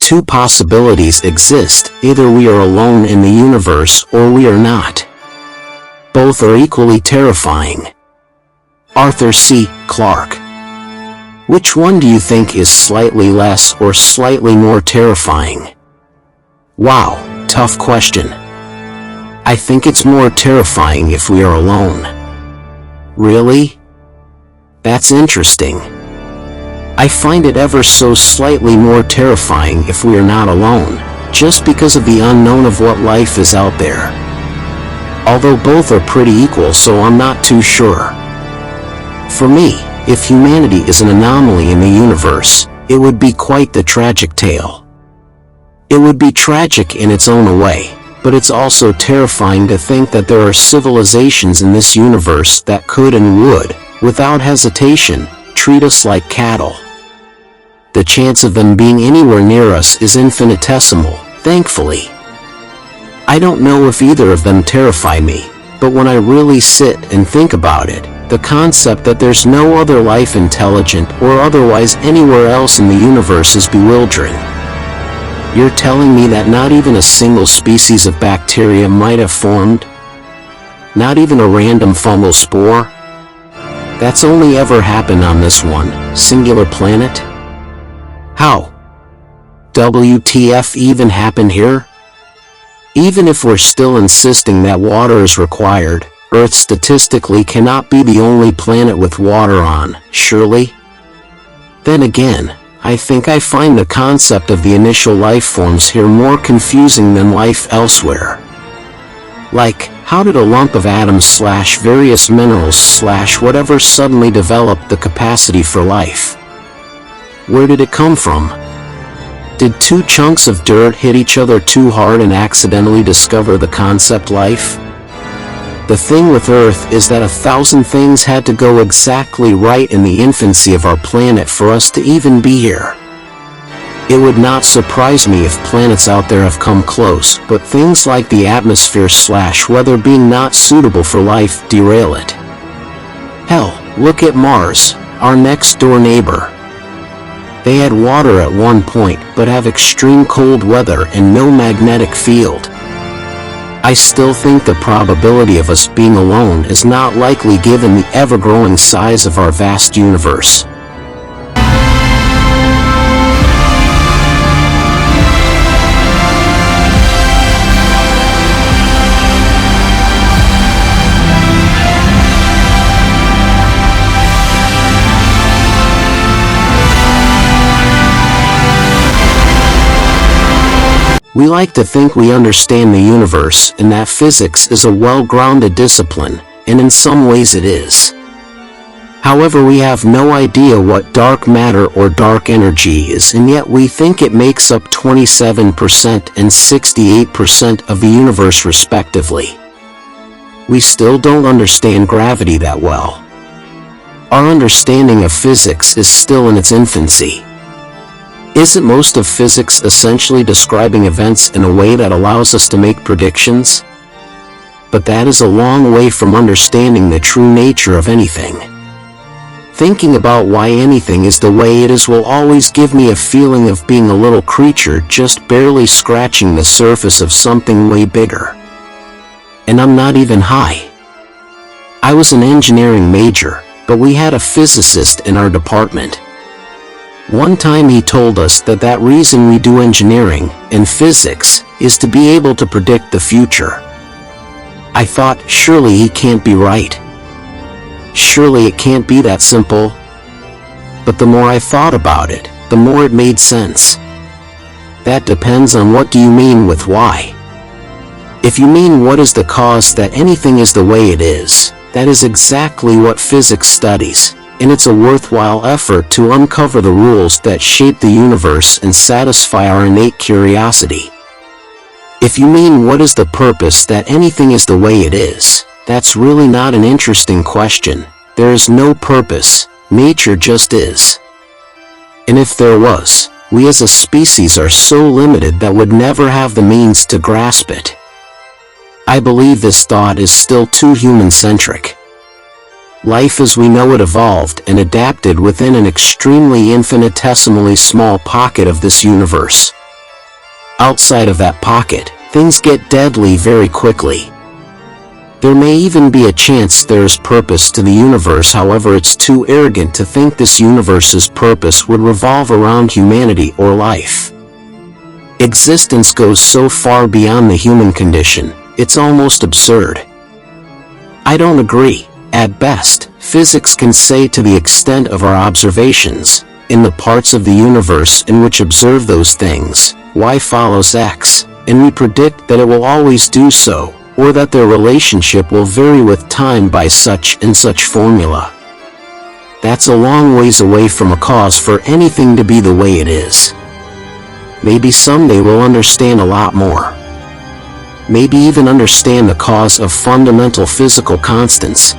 two possibilities exist: either we are alone in the universe or we are not. Both are equally terrifying. Arthur C. Clarke. Which one do you think is slightly less or slightly more terrifying? Wow, tough question. I think it's more terrifying if we are alone. Really? That's interesting. I find it ever so slightly more terrifying if we are not alone, just because of the unknown of what life is out there. Although both are pretty equal, so I'm not too sure. For me, if humanity is an anomaly in the universe, it would be quite the tragic tale. It would be tragic in its own way, but it's also terrifying to think that there are civilizations in this universe that could and would, without hesitation, treat us like cattle. The chance of them being anywhere near us is infinitesimal, thankfully. I don't know if either of them terrify me, but when I really sit and think about it, the concept that there's no other life intelligent or otherwise anywhere else in the universe is bewildering. You're telling me that not even a single species of bacteria might have formed? Not even a random fungal spore? That's only ever happened on this one singular planet? How? WTF even happened here? Even if we're still insisting that water is required, Earth statistically cannot be the only planet with water on, surely? Then again, I think I find the concept of the initial life forms here more confusing than life elsewhere. Like, how did a lump of atoms / various minerals / whatever suddenly develop the capacity for life? Where did it come from? Did two chunks of dirt hit each other too hard and accidentally discover the concept life? The thing with Earth is that 1,000 things had to go exactly right in the infancy of our planet for us to even be here. It would not surprise me if planets out there have come close, but things like the atmosphere / weather being not suitable for life derail it. Hell, look at Mars, our next door neighbor. They had water at one point, but have extreme cold weather and no magnetic field. I still think the probability of us being alone is not likely given the ever-growing size of our vast universe. We like to think we understand the universe and that physics is a well-grounded discipline, and in some ways it is. However, we have no idea what dark matter or dark energy is, and yet we think it makes up 27% and 68% of the universe respectively. We still don't understand gravity that well. Our understanding of physics is still in its infancy. Isn't most of physics essentially describing events in a way that allows us to make predictions? But that is a long way from understanding the true nature of anything. Thinking about why anything is the way it is will always give me a feeling of being a little creature just barely scratching the surface of something way bigger. And I'm not even high. I was an engineering major, but we had a physicist in our department. One time he told us that reason we do engineering and physics is to be able to predict the future. I thought, surely he can't be right. Surely it can't be that simple. But the more I thought about it, the more it made sense. That depends on what do you mean with why. If you mean what is the cause that anything is the way it is, that is exactly what physics studies. And it's a worthwhile effort to uncover the rules that shape the universe and satisfy our innate curiosity. If you mean what is the purpose that anything is the way it is, that's really not an interesting question. There is no purpose, nature just is. And if there was, we as a species are so limited that would never have the means to grasp it. I believe this thought is still too human-centric. Life as we know it evolved and adapted within an extremely infinitesimally small pocket of this universe. Outside of that pocket, things get deadly very quickly. There may even be a chance there is purpose to the universe, however it's too arrogant to think this universe's purpose would revolve around humanity or life. Existence goes so far beyond the human condition, it's almost absurd. I don't agree. At best, physics can say to the extent of our observations, in the parts of the universe in which observe those things, Y follows X, and we predict that it will always do so, or that their relationship will vary with time by such and such formula. That's a long ways away from a cause for anything to be the way it is. Maybe someday we'll understand a lot more. Maybe even understand the cause of fundamental physical constants.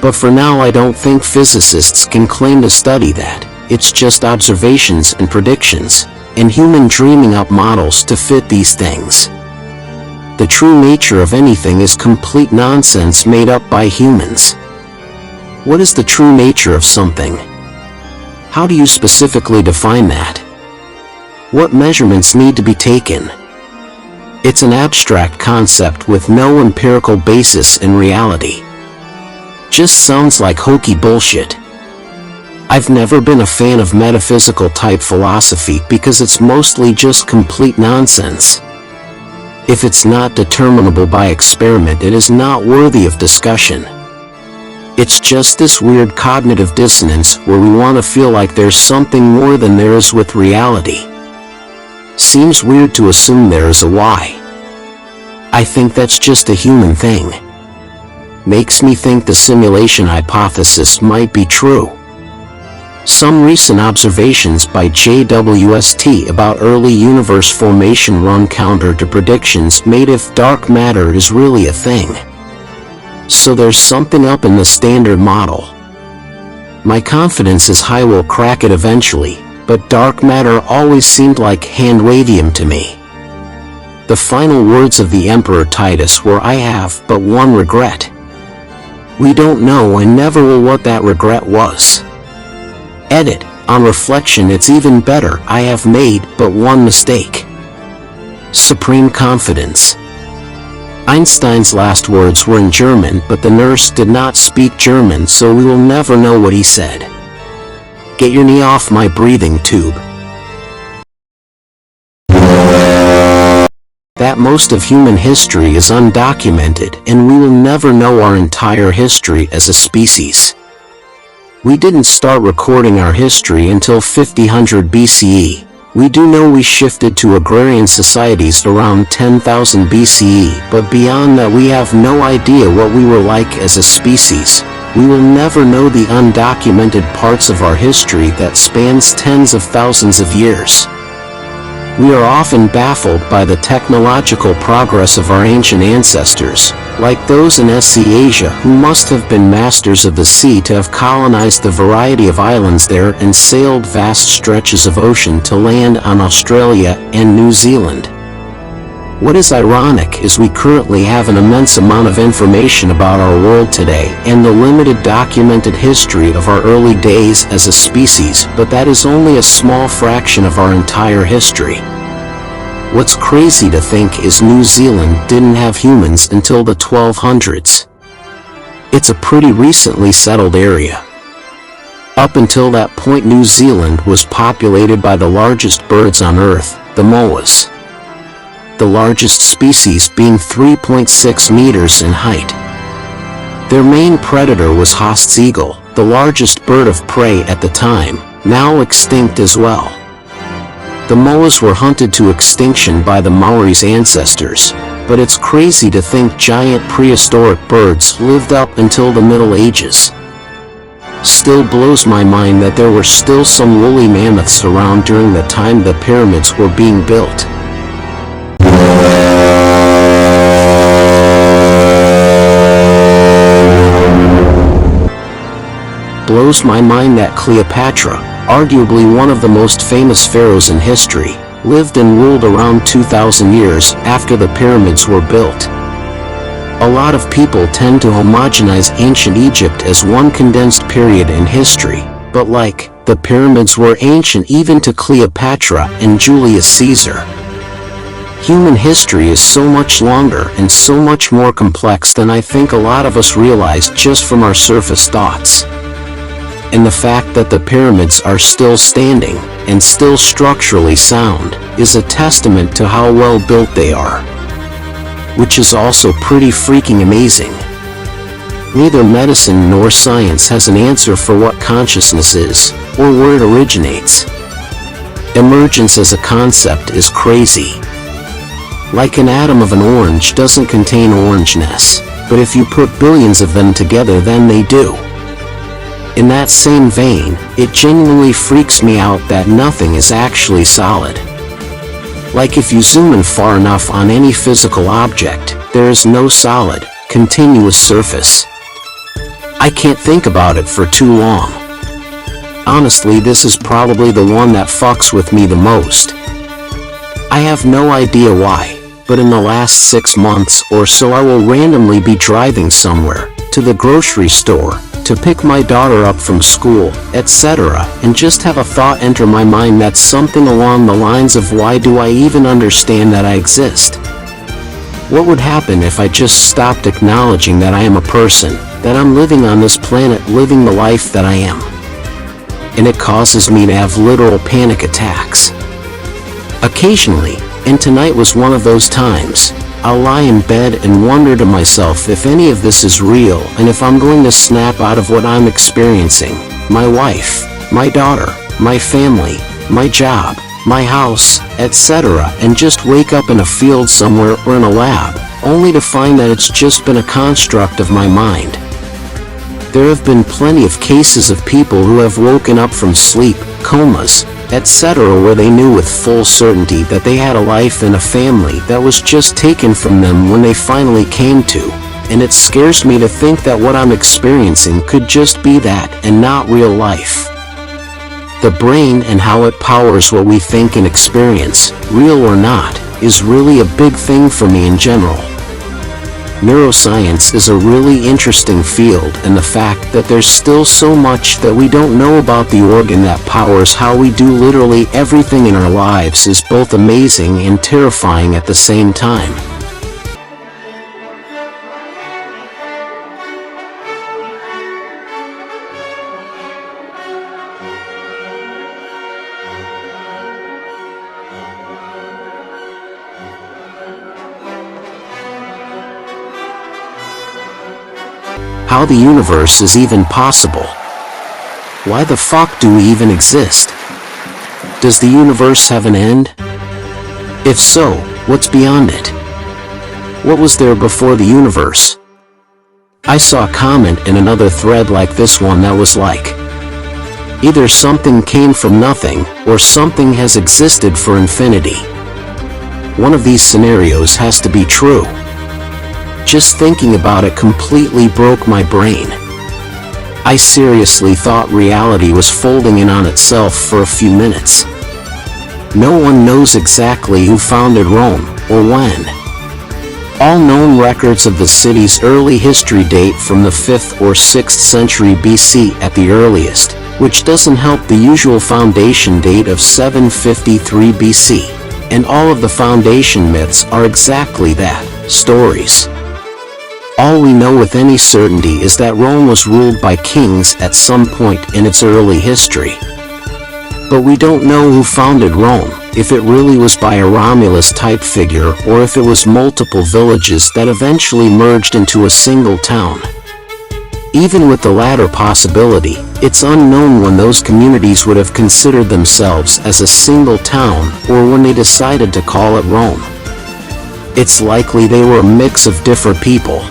But for now I don't think physicists can claim to study that. It's just observations and predictions, and human dreaming up models to fit these things. The true nature of anything is complete nonsense made up by humans. What is the true nature of something? How do you specifically define that? What measurements need to be taken? It's an abstract concept with no empirical basis in reality. Just sounds like hokey bullshit. I've never been a fan of metaphysical type philosophy because it's mostly just complete nonsense. If it's not determinable by experiment, it is not worthy of discussion. It's just this weird cognitive dissonance where we want to feel like there's something more than there is with reality. Seems weird to assume there is a why. I think that's just a human thing. Makes me think the simulation hypothesis might be true. Some recent observations by JWST about early universe formation run counter to predictions made if dark matter is really a thing. So there's something up in the standard model. My confidence is high we'll crack it eventually, but dark matter always seemed like hand-wavium to me. The final words of the Emperor Titus were, "I have but one regret." We don't know and never will what that regret was. Edit, on reflection it's even better, "I have made but one mistake." Supreme confidence. Einstein's last words were in German, but the nurse did not speak German, so we will never know what he said. Get your knee off my breathing tube. That most of human history is undocumented, and we will never know our entire history as a species. We didn't start recording our history until 5000 BCE. We do know we shifted to agrarian societies around 10,000 BCE, but beyond that we have no idea what we were like as a species. We will never know the undocumented parts of our history that spans tens of thousands of years. We are often baffled by the technological progress of our ancient ancestors, like those in SC Asia who must have been masters of the sea to have colonized the variety of islands there and sailed vast stretches of ocean to land on Australia and New Zealand. What is ironic is we currently have an immense amount of information about our world today and the limited documented history of our early days as a species, but that is only a small fraction of our entire history. What's crazy to think is New Zealand didn't have humans until the 1200s. It's a pretty recently settled area. Up until that point New Zealand was populated by the largest birds on Earth, the moas. The largest species being 3.6 meters in height. Their main predator was Haast's eagle, the largest bird of prey at the time, now extinct as well. The moas were hunted to extinction by the Maori's ancestors, but it's crazy to think giant prehistoric birds lived up until the Middle Ages. Still blows my mind that there were still some woolly mammoths around during the time the pyramids were being built. Blows my mind that Cleopatra, arguably one of the most famous pharaohs in history, lived and ruled around 2,000 years after the pyramids were built. A lot of people tend to homogenize ancient Egypt as one condensed period in history, but like, the pyramids were ancient even to Cleopatra and Julius Caesar. Human history is so much longer and so much more complex than I think a lot of us realize just from our surface thoughts. And the fact that the pyramids are still standing and still structurally sound is a testament to how well built they are. Which is also pretty freaking amazing. Neither medicine nor science has an answer for what consciousness is, or where it originates. Emergence as a concept is crazy. Like an atom of an orange doesn't contain orangeness, but if you put billions of them together then they do. In that same vein, it genuinely freaks me out that nothing is actually solid. Like if you zoom in far enough on any physical object, there is no solid, continuous surface. I can't think about it for too long. Honestly, this is probably the one that fucks with me the most. I have no idea why, but in the last 6 months or so I will randomly be driving somewhere, to the grocery store, to pick my daughter up from school, etc., and just have a thought enter my mind that's something along the lines of, why do I even understand that I exist? What would happen if I just stopped acknowledging that I am a person, that I'm living on this planet living the life that I am? And it causes me to have literal panic attacks. Occasionally, and tonight was one of those times, I'll lie in bed and wonder to myself if any of this is real and if I'm going to snap out of what I'm experiencing. My wife, my daughter, my family, my job, my house, etc., and just wake up in a field somewhere or in a lab, only to find that it's just been a construct of my mind. There have been plenty of cases of people who have woken up from sleep, comas, etc., where they knew with full certainty that they had a life and a family that was just taken from them when they finally came to, and it scares me to think that what I'm experiencing could just be that and not real life. The brain and how it powers what we think and experience, real or not, is really a big thing for me in general. Neuroscience is a really interesting field, and the fact that there's still so much that we don't know about the organ that powers how we do literally everything in our lives is both amazing and terrifying at the same time. How the universe is even possible. Why the fuck do we even exist? Does the universe have an end? If so, what's beyond it? What was there before the universe? I saw a comment in another thread like this one that was like, either something came from nothing, or something has existed for infinity. One of these scenarios has to be true. Just thinking about it completely broke my brain. I seriously thought reality was folding in on itself for a few minutes. No one knows exactly who founded Rome, or when. All known records of the city's early history date from the 5th or 6th century BC at the earliest, which doesn't help the usual foundation date of 753 BC. And all of the foundation myths are exactly that, stories. All we know with any certainty is that Rome was ruled by kings at some point in its early history. But we don't know who founded Rome, if it really was by a Romulus-type figure or if it was multiple villages that eventually merged into a single town. Even with the latter possibility, it's unknown when those communities would have considered themselves as a single town or when they decided to call it Rome. It's likely they were a mix of different people.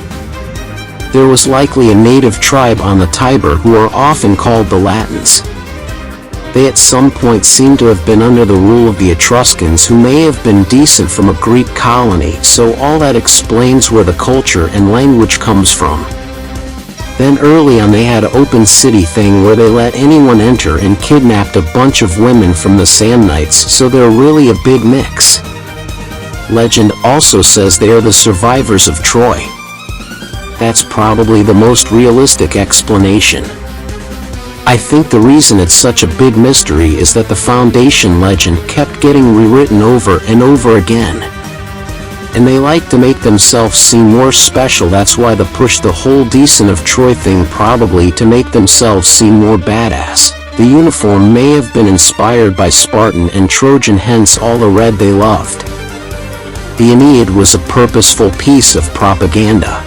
There was likely a native tribe on the Tiber who are often called the Latins. They at some point seem to have been under the rule of the Etruscans, who may have been descent from a Greek colony, so all that explains where the culture and language comes from. Then early on they had an open city thing where they let anyone enter and kidnapped a bunch of women from the Samnites, so they're really a big mix. Legend also says they are the survivors of Troy. That's probably the most realistic explanation. I think the reason it's such a big mystery is that the foundation legend kept getting rewritten over and over again. and they like to make themselves seem more special. That's why they push the whole decent of Troy thing, probably to make themselves seem more badass. The uniform may have been inspired by Spartan and Trojan, hence all the red they loved. The Aeneid was a purposeful piece of propaganda.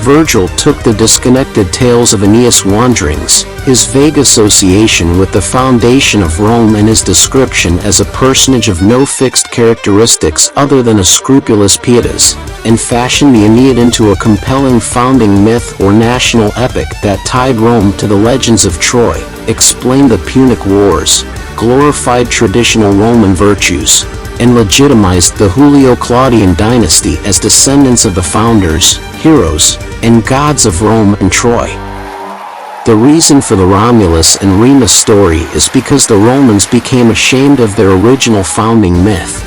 Virgil took the disconnected tales of Aeneas' wanderings, his vague association with the foundation of Rome, and his description as a personage of no fixed characteristics other than a scrupulous pietas, and fashioned the Aeneid into a compelling founding myth or national epic that tied Rome to the legends of Troy, explained the Punic Wars, glorified traditional Roman virtues, and legitimized the Julio-Claudian dynasty as descendants of the founders, heroes, and gods of Rome and Troy. The reason for the Romulus and Remus story is because the Romans became ashamed of their original founding myth.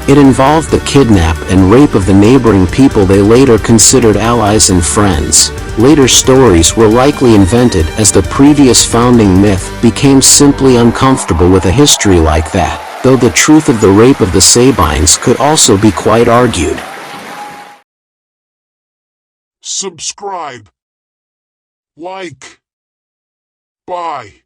It involved the kidnap and rape of the neighboring people they later considered allies and friends. Later stories were likely invented as the previous founding myth became simply uncomfortable with a history like that, though the truth of the rape of the Sabines could also be quite argued. Subscribe. Like. Bye.